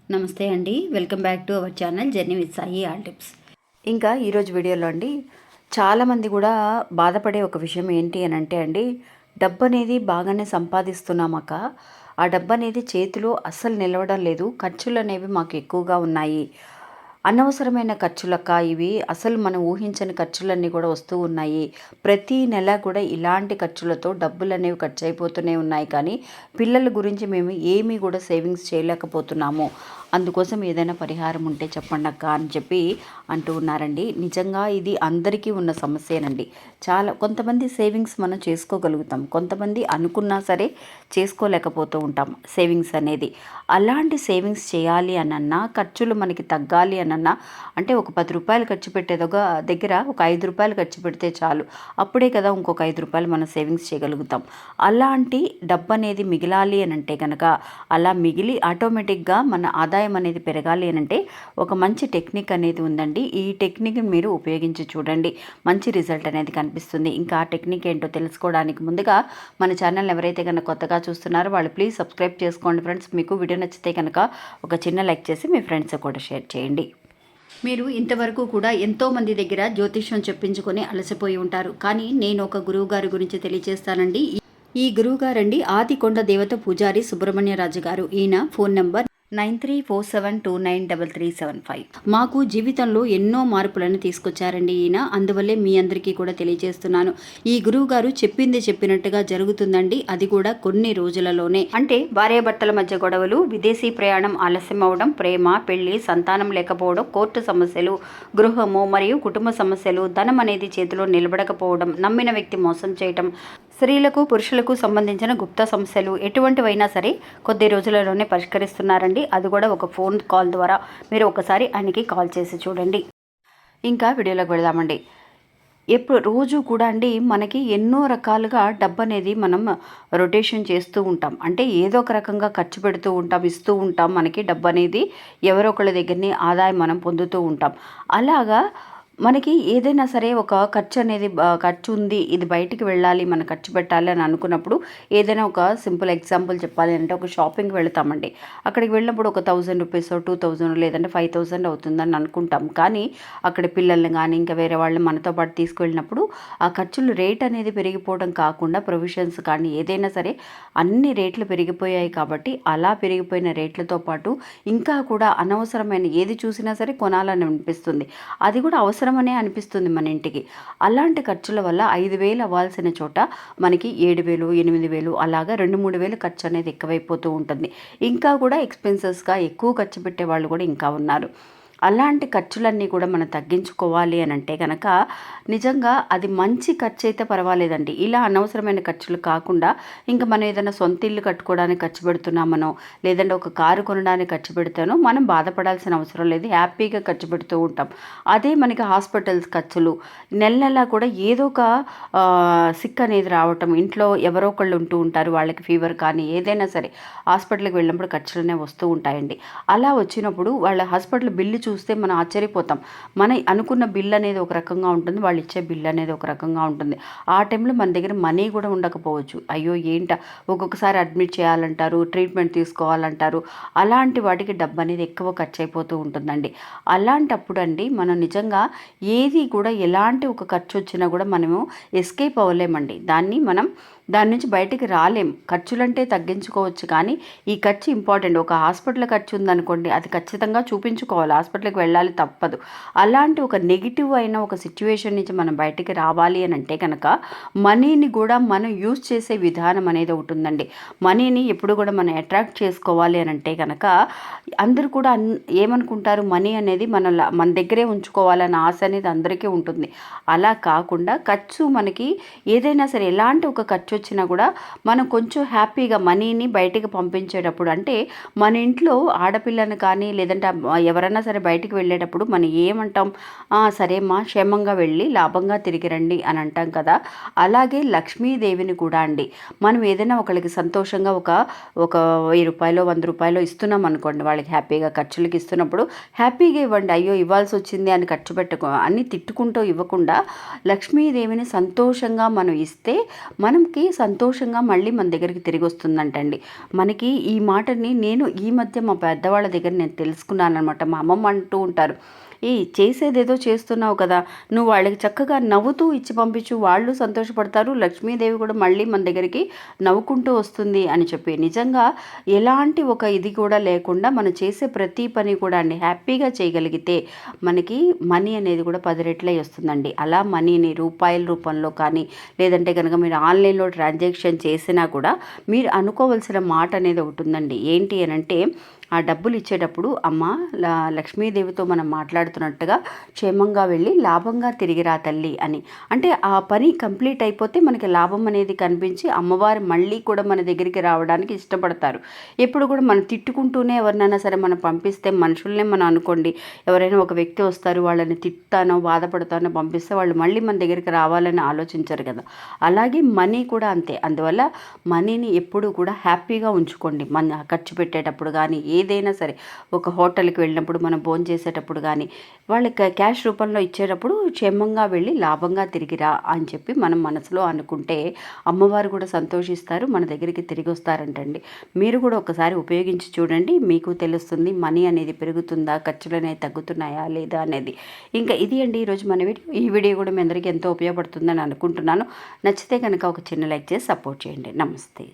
నమస్తే అండి, welcome back to our channel journey with Sai all tips. ఇంకా ఈరోజు వీడియోలో అండి చాలామంది కూడా బాధపడే ఒక విషయం ఏంటి అని అంటే అండి, డబ్బు అనేది బాగానే సంపాదిస్తున్నామక్క, ఆ డబ్బు అనేది చేతిలో అస్సలు నిలవడం లేదు, ఖర్చులు అనేవి మాకు ఎక్కువగా ఉన్నాయి, అనవసరమైన ఖర్చులక్క ఇవి, అసలు మనం ఊహించని ఖర్చులన్నీ కూడా వస్తూ ఉన్నాయి, ప్రతి నెల కూడా ఇలాంటి ఖర్చులతో డబ్బులు అనేవి ఖర్చు అయిపోతూనే ఉన్నాయి, కానీ పిల్లల గురించి మేము ఏమీ కూడా సేవింగ్స్ చేయలేకపోతున్నాము, అందుకోసం ఏదైనా పరిహారం ఉంటే చెప్పండి అక్క అని చెప్పి అంటూ ఉన్నారండి. నిజంగా ఇది అందరికీ ఉన్న సమస్యేనండి. కొంతమంది సేవింగ్స్ మనం చేసుకోగలుగుతాం, కొంతమంది అనుకున్నా సరే చేసుకోలేకపోతూ ఉంటాం సేవింగ్స్ అనేది. అలాంటి సేవింగ్స్ చేయాలి అనన్నా, ఖర్చులు మనకి తగ్గాలి అనన్నా, అంటే ఒక 10 రూపాయలు ఖర్చు పెట్టేదొక దగ్గర ఒక 5 రూపాయలు ఖర్చు పెడితే చాలు, అప్పుడే కదా ఇంకొక 5 రూపాయలు మనం సేవింగ్స్ చేయగలుగుతాం. అలాంటి డబ్బు అనేది మిగిలాలి అని అంటే కనుక, అలా మిగిలి ఆటోమేటిక్గా మన ఆదాయం అనేది పెరగాలి అని అంటే ఒక మంచి టెక్నిక్ అనేది ఉందండి. ఈ టెక్నిక్ని మీరు ఉపయోగించి చూడండి, మంచి రిజల్ట్ అనేది కనిపిస్తుంది. ఇంకా ఆ టెక్నిక్ ఏంటో తెలుసుకోవడానికి ముందుగా మన ఛానల్ ఎవరైతే కనుక కొత్తగా చూస్తున్నారో వాళ్ళు ప్లీజ్ సబ్స్క్రైబ్ చేసుకోండి ఫ్రెండ్స్. మీకు వీడియో నచ్చితే కనుక ఒక చిన్న లైక్ చేసి మీ ఫ్రెండ్స్ కూడా షేర్ చేయండి. మీరు ఇంతవరకు కూడా ఎంతోమంది దగ్గర జ్యోతిష్యం చెప్పించుకొని అలసిపోయి ఉంటారు, కానీ నేను ఒక గురువు గారి గురించి తెలియజేస్తానండి. ఈ గురువు గారండి ఆదికొండ దేవత పూజారి సుబ్రహ్మణ్యరాజు గారు. ఈయన ఫోన్ నెంబర్ 9347293375. మాకు జీవితంలో ఎన్నో మార్పులను తీసుకొచ్చారండి ఈయన, అందువల్లే మీ అందరికీ కూడా తెలియజేస్తున్నాను. ఈ గురువు గారు చెప్పింది చెప్పినట్టుగా జరుగుతుందండి, అది కూడా కొన్ని రోజులలోనే. అంటే భార్యాభర్తల మధ్య గొడవలు, విదేశీ ప్రయాణం ఆలస్యం అవడం, ప్రేమ, పెళ్లి, సంతానం లేకపోవడం, కోర్టు సమస్యలు, గృహము మరియు కుటుంబ సమస్యలు, ధనం అనేది చేతిలో నిలబడకపోవడం, నమ్మిన వ్యక్తి మోసం చేయటం, స్త్రీలకు పురుషులకు సంబంధించిన గుప్త సమస్యలు ఎటువంటివైనా సరే కొద్ది రోజులలోనే పరిష్కరిస్తున్నారండి. అది కూడా ఒక ఫోన్ కాల్ ద్వారా. మీరు ఒకసారి ఆయనకి కాల్ చేసి చూడండి. ఇంకా వీడియోలోకి వెళదామండి. రోజు కూడా అండి మనకి ఎన్నో రకాలుగా డబ్బు అనేది మనం రొటేషన్ చేస్తూ ఉంటాం, అంటే ఏదో ఒక రకంగా ఖర్చు పెడుతూ ఉంటాం, ఇస్తూ ఉంటాం. మనకి డబ్బు అనేది ఎవరో ఒకళ్ళ దగ్గరని ఆదాయం మనం పొందుతూ ఉంటాం. అలాగా మనకి ఏదైనా సరే ఒక ఖర్చు అనేది ఖర్చు ఉంది, ఇది బయటికి వెళ్ళాలి, మనం ఖర్చు పెట్టాలి అని అనుకున్నప్పుడు, ఏదైనా ఒక సింపుల్ ఎగ్జాంపుల్ చెప్పాలి అంటే ఒక షాపింగ్కి వెళ్తామండి. అక్కడికి వెళ్ళినప్పుడు ఒక 1000 రూపీస్, 2000 లేదంటే 5000 అవుతుందని అనుకుంటాం. కానీ అక్కడ పిల్లల్ని కానీ ఇంకా వేరే వాళ్ళని మనతో పాటు తీసుకువెళ్ళినప్పుడు ఆ ఖర్చులు రేట్ అనేది పెరిగిపోవడం కాకుండా, ప్రొవిజన్స్ కానీ ఏదైనా సరే అన్ని రేట్లు పెరిగిపోయాయి. కాబట్టి అలా పెరిగిపోయిన రేట్లతో పాటు ఇంకా కూడా అనవసరమైన ఏది చూసినా సరే కొనాలని అనిపిస్తుంది, అది కూడా అవసరమనే అనిపిస్తుంది మన ఇంటికి. అలాంటి ఖర్చుల వల్ల 5000 అవ్వాల్సిన చోట మనకి 7000, 8000 అలాగా 2-3 వేలు ఖర్చు అనేది ఎక్కువైపోతూ ఉంటుంది. ఇంకా కూడా ఎక్స్పెన్సెస్గా ఎక్కువ ఖర్చు పెట్టే వాళ్ళు కూడా ఇంకా ఉన్నారు. అలాంటి ఖర్చులన్నీ కూడా మనం తగ్గించుకోవాలి అని అంటే కనుక, నిజంగా అది మంచి ఖర్చు అయితే పర్వాలేదండి. ఇలా అనవసరమైన ఖర్చులు కాకుండా, ఇంకా మనం ఏదైనా సొంత ఇల్లు కట్టుకోవడానికి ఖర్చు పెడుతున్నామనో, లేదంటే ఒక కారు కొనడానికి ఖర్చు పెడతానో మనం బాధపడాల్సిన అవసరం లేదు, హ్యాపీగా ఖర్చు పెడుతూ ఉంటాం. అదే మనకి హాస్పిటల్స్ ఖర్చులు, నెల కూడా ఏదో ఒక సిక్ అనేది రావటం, ఇంట్లో ఎవరో ఒకళ్ళు ఉంటూ ఉంటారు, వాళ్ళకి ఫీవర్ కానీ ఏదైనా సరే హాస్పిటల్కి వెళ్ళినప్పుడు ఖర్చులనే వస్తూ ఉంటాయండి. అలా వచ్చినప్పుడు వాళ్ళ హాస్పిటల్ బిల్లు చూస్తే మనం ఆశ్చర్యపోతాం. మన అనుకున్న బిల్ అనేది ఒక రకంగా ఉంటుంది, వాళ్ళు ఇచ్చే బిల్ అనేది ఒక రకంగా ఉంటుంది. ఆ టైంలో మన దగ్గర మనీ కూడా ఉండకపోవచ్చు. అయ్యో ఒక్కొక్కసారి అడ్మిట్ చేయాలంటారు, ట్రీట్మెంట్ తీసుకోవాలంటారు, అలాంటి వాటికి డబ్బు అనేది ఎక్కువ ఖర్చు అయిపోతూ ఉంటుందండి. అలాంటప్పుడు అండి మనం నిజంగా ఏది కూడా ఎలాంటి ఒక ఖర్చు వచ్చినా కూడా మనము ఎస్కేప్ అవ్వలేమండి. దాని నుంచి బయటికి రాలేం. ఖర్చులంటే తగ్గించుకోవచ్చు, కానీ ఈ ఖర్చు ఇంపార్టెంట్. ఒక హాస్పిటల్ ఖర్చు ఉందనుకోండి, అది ఖచ్చితంగా చూపించుకోవాలి, హాస్పిటల్కి వెళ్ళాలి, తప్పదు. అలాంటి ఒక నెగిటివ్ అయిన ఒక సిచ్యువేషన్ నుంచి మనం బయటికి రావాలి అని అంటే కనుక, మనీని కూడా మనం యూజ్ చేసే విధానం అనేది ఒకటి ఉందండి. మనీని ఎప్పుడు కూడా మనం అట్రాక్ట్ చేసుకోవాలి అని అంటే కనుక, అందరూ కూడా ఏమనుకుంటారు, మనీ అనేది మన దగ్గరే ఉంచుకోవాలన్న ఆశ అనేది అందరికీ ఉంటుంది. అలా కాకుండా ఖర్చు మనకి ఏదైనా సరే ఎలాంటి ఒక ఖర్చు వచ్చినా కూడా మనం కొంచెం హ్యాపీగా మనీని బయటికి పంపించేటప్పుడు, అంటే మన ఇంట్లో ఆడపిల్లని కానీ లేదంటే ఎవరైనా సరే బయటికి వెళ్ళేటప్పుడు మనం ఏమంటాం, సరేమ్మా క్షేమంగా వెళ్ళి లాభంగా తిరిగి రండి అని అంటాం కదా. అలాగే లక్ష్మీదేవిని కూడా అండి, మనం ఏదైనా ఒకరికి సంతోషంగా ఒక 1000 రూపాయలు 100 రూపాయలు ఇస్తున్నాం అనుకోండి, వాళ్ళకి హ్యాపీగా ఖర్చులకి ఇస్తున్నప్పుడు హ్యాపీగా ఇవ్వండి. అయ్యో ఇవ్వాల్సి వచ్చింది అని ఖర్చు అన్ని తిట్టుకుంటూ ఇవ్వకుండా, లక్ష్మీదేవిని సంతోషంగా మనం ఇస్తే మనకి సంతోషంగా మళ్ళీ మన దగ్గరికి తిరిగి వస్తుందంటండి. మనకి ఈ మాటని నేను ఈ మధ్య మా పెద్దవాళ్ళ దగ్గర నేను తెలుసుకున్నాననమాట. మా అమ్మమ్మ అంటూ ఉంటారు, ఈ చేసేదేదో చేస్తున్నావు కదా, నువ్వు వాళ్ళకి చక్కగా నవ్వుతూ ఇచ్చి పంపించు, వాళ్ళు సంతోషపడతారు, లక్ష్మీదేవి కూడా మళ్ళీ మన దగ్గరికి నవ్వుకుంటూ వస్తుంది అని చెప్పి. నిజంగా ఎలాంటి ఒక ఇది కూడా లేకుండా మనం చేసే ప్రతి పని కూడా అండి హ్యాపీగా చేయగలిగితే మనకి మనీ అనేది కూడా 10 రెట్లై వస్తుందండి. అలా మనీని రూపాయల రూపంలో కానీ, లేదంటే కనుక మీరు ఆన్లైన్లో ట్రాన్సాక్షన్ చేసినా కూడా మీరు అనుకోవాల్సిన మాట అనేది ఒకటి ఉందండి. ఏంటి అని అంటే, ఆ డబ్బులు ఇచ్చేటప్పుడు అమ్మ లక్ష్మీదేవితో మనం మాట్లాడుతున్నట్టుగా క్షేమంగా వెళ్ళి లాభంగా తిరిగి రా తల్లి అని. అంటే ఆ పని కంప్లీట్ అయిపోతే మనకి లాభం అనేది కనిపించి అమ్మవారు మళ్ళీ కూడా మన దగ్గరికి రావడానికి ఇష్టపడతారు. ఎప్పుడు కూడా మనం తిట్టుకుంటూనే ఎవరినైనా సరే మనం పంపిస్తే, మనుషుల్నే మనం అనుకోండి, ఎవరైనా ఒక వ్యక్తి వస్తారు, వాళ్ళని తిట్టానో బాధపడతానో పంపిస్తే వాళ్ళు మళ్ళీ మన దగ్గరికి రావాలని ఆలోచించరు కదా. అలాగే మనీ కూడా అంతే. అందువల్ల మనీని ఎప్పుడూ కూడా హ్యాపీగా ఉంచుకోండి. మన ఖర్చు పెట్టేటప్పుడు కానీ, ఏదైనా సరే, ఒక హోటల్కి వెళ్ళినప్పుడు మనం భోంచేసేటప్పుడు కానీ, వాళ్ళకి క్యాష్ రూపంలో ఇచ్చేటప్పుడు క్షేమంగా వెళ్ళి లాభంగా తిరిగిరా అని చెప్పి మనం మనసులో అనుకుంటే అమ్మవారు కూడా సంతోషిస్తారు, మన దగ్గరికి తిరిగి వస్తారంటండి. మీరు కూడా ఒకసారి ఉపయోగించి చూడండి, మీకు తెలుస్తుంది మనీ అనేది పెరుగుతుందా, ఖర్చులు అనేవి తగ్గుతున్నాయా లేదా అనేది. ఇంకా ఇది అండి ఈరోజు మన వీడియో. ఈ వీడియో కూడా మీ అందరికీ ఎంతో ఉపయోగపడుతుందని అనుకుంటున్నాను. నచ్చితే కనుక ఒక చిన్న లైక్ చేసి సపోర్ట్ చేయండి. నమస్తే.